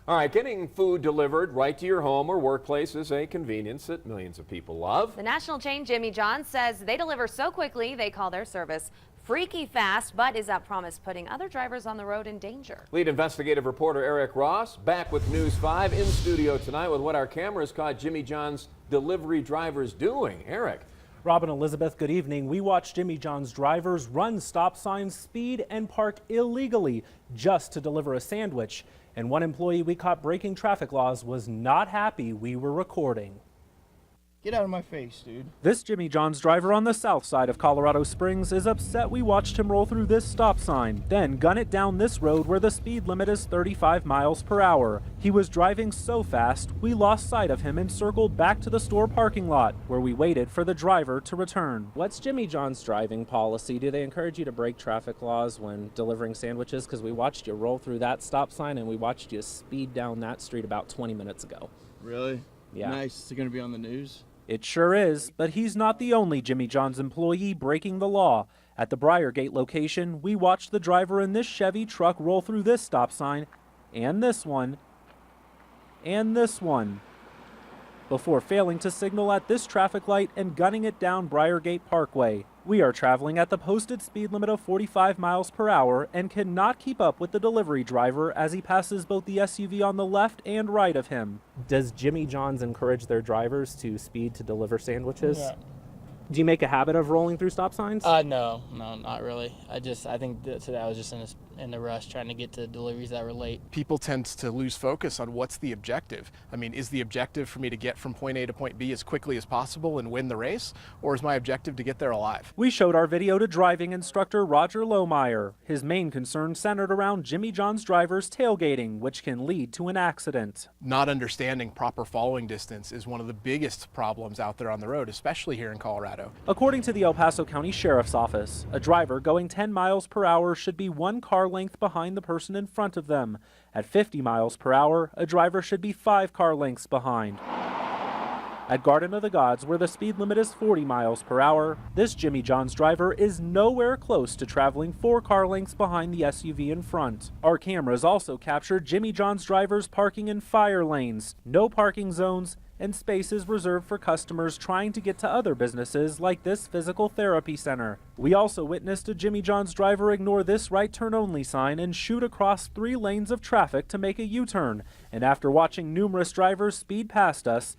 All right, getting food delivered right to your home or workplace is a convenience that millions of people love. The national chain Jimmy John's says they deliver so quickly they call their service freaky fast, but is that promise putting other drivers on the road in danger? Lead investigative reporter Eric Ross back with News 5 in studio tonight with what our cameras caught Jimmy John's delivery drivers doing. Eric. Robin, Elizabeth, good evening. We watched Jimmy John's drivers run stop signs, speed, and park illegally just to deliver a sandwich. And one employee we caught breaking traffic laws was not happy we were recording. Get out of my face, dude. This Jimmy John's driver on the south side of Colorado Springs is upset we watched him roll through this stop sign, then gun it down this road where the speed limit is 35 miles per hour. He was driving so fast, we lost sight of him and circled back to the store parking lot, where we waited for the driver to return. What's Jimmy John's driving policy? Do they encourage you to break traffic laws when delivering sandwiches? Because we watched you roll through that stop sign and we watched you speed down that street about 20 minutes ago. Really? Yeah. Nice. Is it going to be on the news? It sure is, but he's not the only Jimmy John's employee breaking the law. At the Briargate location, we watched the driver in this Chevy truck roll through this stop sign, and this one, before failing to signal at this traffic light and gunning it down Briargate Parkway. We are traveling at the posted speed limit of 45 miles per hour and cannot keep up with the delivery driver as he passes both the SUV on the left and right of him. Does Jimmy John's encourage their drivers to speed to deliver sandwiches? Yeah. Do you make a habit of rolling through stop signs? No, not really. I think that today I was just in a rush trying to get to deliveries that were late. People tend to lose focus on what's the objective. I mean, is the objective for me to get from point A to point B as quickly as possible and win the race? Or is my objective to get there alive? We showed our video to driving instructor Roger Lohmeyer. His main concern centered around Jimmy John's drivers tailgating, which can lead to an accident. Not understanding proper following distance is one of the biggest problems out there on the road, especially here in Colorado. According to the El Paso County Sheriff's Office, a driver going 10 miles per hour should be 1 car length behind the person in front of them. At 50 miles per hour, a driver should be 5 car lengths behind. At Garden of the Gods, where the speed limit is 40 miles per hour, this Jimmy John's driver is nowhere close to traveling 4 car lengths behind the SUV in front. Our cameras also captured Jimmy John's drivers parking in fire lanes, no parking zones, and spaces reserved for customers trying to get to other businesses like this physical therapy center. We also witnessed a Jimmy John's driver ignore this right turn only sign and shoot across 3 lanes of traffic to make a U-turn. And after watching numerous drivers speed past us,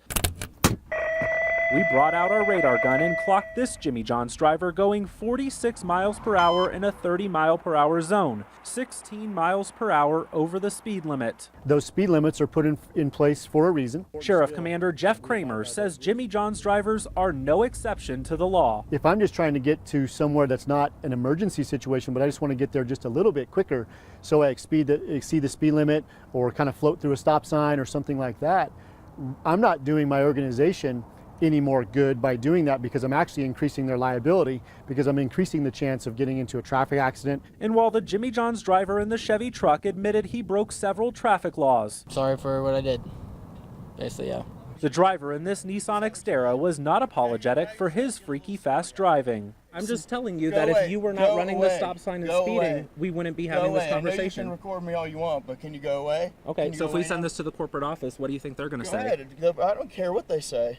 we brought out our radar gun and clocked this Jimmy John's driver going 46 miles per hour in a 30 mile per hour zone, 16 miles per hour over the speed limit. Those speed limits are put in place for a reason. Sheriff Commander Jeff Kramer says Jimmy John's drivers are no exception to the law. If I'm just trying to get to somewhere that's not an emergency situation, but I just want to get there just a little bit quicker so I exceed the speed limit or kind of float through a stop sign or something like that, I'm not doing my organization any more good by doing that, because I'm actually increasing their liability, because I'm increasing the chance of getting into a traffic accident. And while the Jimmy John's driver in the Chevy truck admitted he broke several traffic laws. Sorry for what I did. Basically, yeah. The driver in this Nissan Xterra was not apologetic for his freaky fast driving. I'm just telling you that if you were not running the stop sign and speeding, we wouldn't be having this conversation. I know you can record me all you want, but can you go away? Okay, so if we send this to the corporate office, what do you think they're going to say? Go ahead. I don't care what they say.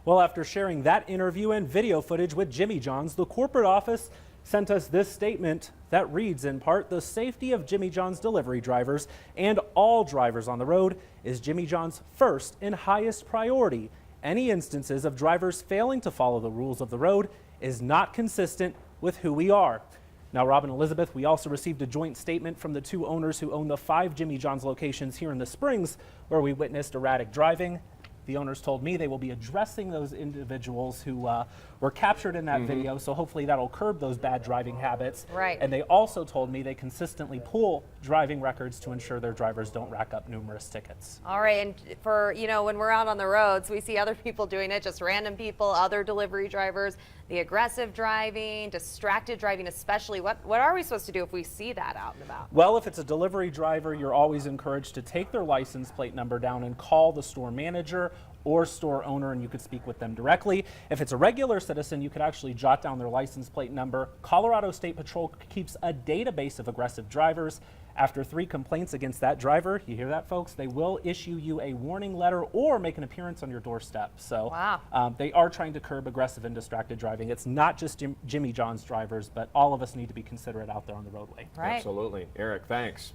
Well, after sharing that interview and video footage with Jimmy John's, the corporate office sent us this statement that reads in part, "The safety of Jimmy John's delivery drivers and all drivers on the road is Jimmy John's first and highest priority. Any instances of drivers failing to follow the rules of the road is not consistent with who we are." Now, Robin, Elizabeth, we also received a joint statement from the 2 owners who own the 5 Jimmy John's locations here in the Springs, where we witnessed erratic driving. The owners told me they will be addressing those individuals who were captured in that video, so hopefully that'll curb those bad driving habits. Right. And they also told me they consistently pull driving records to ensure their drivers don't rack up numerous tickets. All right, and for, when we're out on the roads, we see other people doing it, just random people, other delivery drivers, the aggressive driving, distracted driving especially. What are we supposed to do if we see that out and about? Well, if it's a delivery driver, you're always encouraged to take their license plate number down and call the store manager or store owner, and you could speak with them directly. If it's a regular citizen, you could actually jot down their license plate number. Colorado State Patrol keeps a database of aggressive drivers. After 3 complaints against that driver, you hear that, folks, they will issue you a warning letter or make an appearance on your doorstep. So Wow. they are trying to curb aggressive and distracted driving. It's not just Jimmy John's drivers, but all of us need to be considerate out there on the roadway. Right. Absolutely. Eric, thanks.